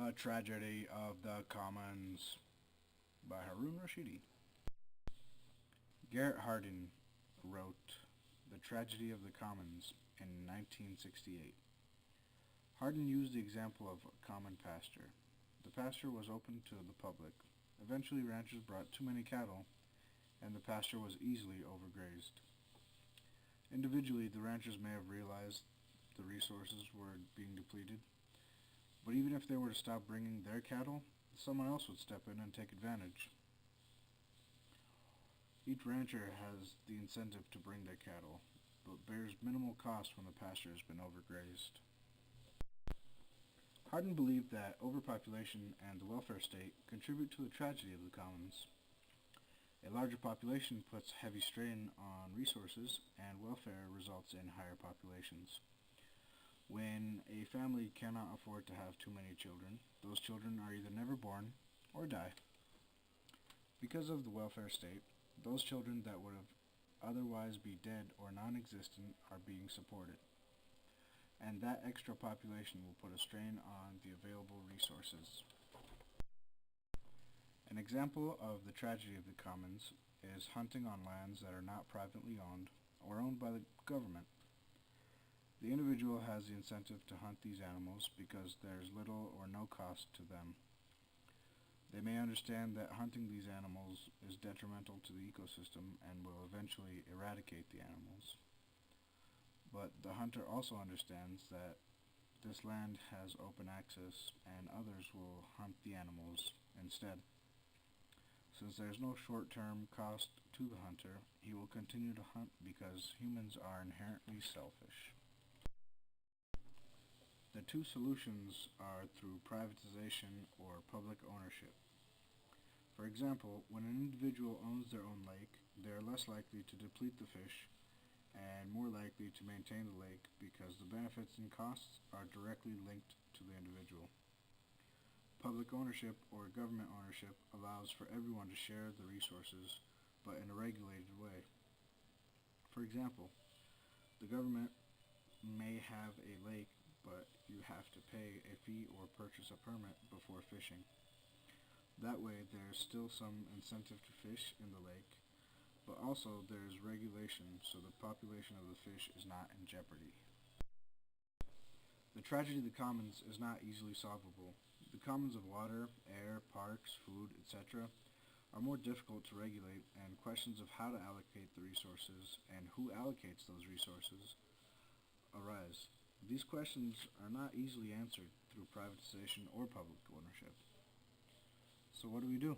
The Tragedy of the Commons by Haroon Rashidi. Garrett Hardin wrote The Tragedy of the Commons in 1968. Hardin used the example of a common pasture. The pasture was open to the public. Eventually ranchers brought too many cattle, and the pasture was easily overgrazed. Individually, the ranchers may have realized the resources were being depleted, but even if they were to stop bringing their cattle, someone else would step in and take advantage. Each rancher has the incentive to bring their cattle, but bears minimal cost when the pasture has been overgrazed. Hardin believed that overpopulation and the welfare state contribute to the tragedy of the commons. A larger population puts heavy strain on resources, and welfare results in higher populations. When a family cannot afford to have too many children, those children are either never born or die. Because of the welfare state, those children that would have otherwise be dead or non-existent are being supported, and that extra population will put a strain on the available resources. An example of the tragedy of the commons is hunting on lands that are not privately owned or owned by the government. The individual has the incentive to hunt these animals because there is little or no cost to them. They may understand that hunting these animals is detrimental to the ecosystem and will eventually eradicate the animals. But the hunter also understands that this land has open access and others will hunt the animals instead. Since there is no short-term cost to the hunter, he will continue to hunt because humans are inherently selfish. The two solutions are through privatization or public ownership. For example, when an individual owns their own lake, they are less likely to deplete the fish and more likely to maintain the lake because the benefits and costs are directly linked to the individual. Public ownership or government ownership allows for everyone to share the resources, but in a regulated way. For example, the government may have a lake, but you have to pay a fee or purchase a permit before fishing. That way there is still some incentive to fish in the lake, but also there is regulation so the population of the fish is not in jeopardy. The tragedy of the commons is not easily solvable. The commons of water, air, parks, food, etc. are more difficult to regulate, and questions of how to allocate the resources and who allocates those resources arise. These questions are not easily answered through privatization or public ownership. So what do we do?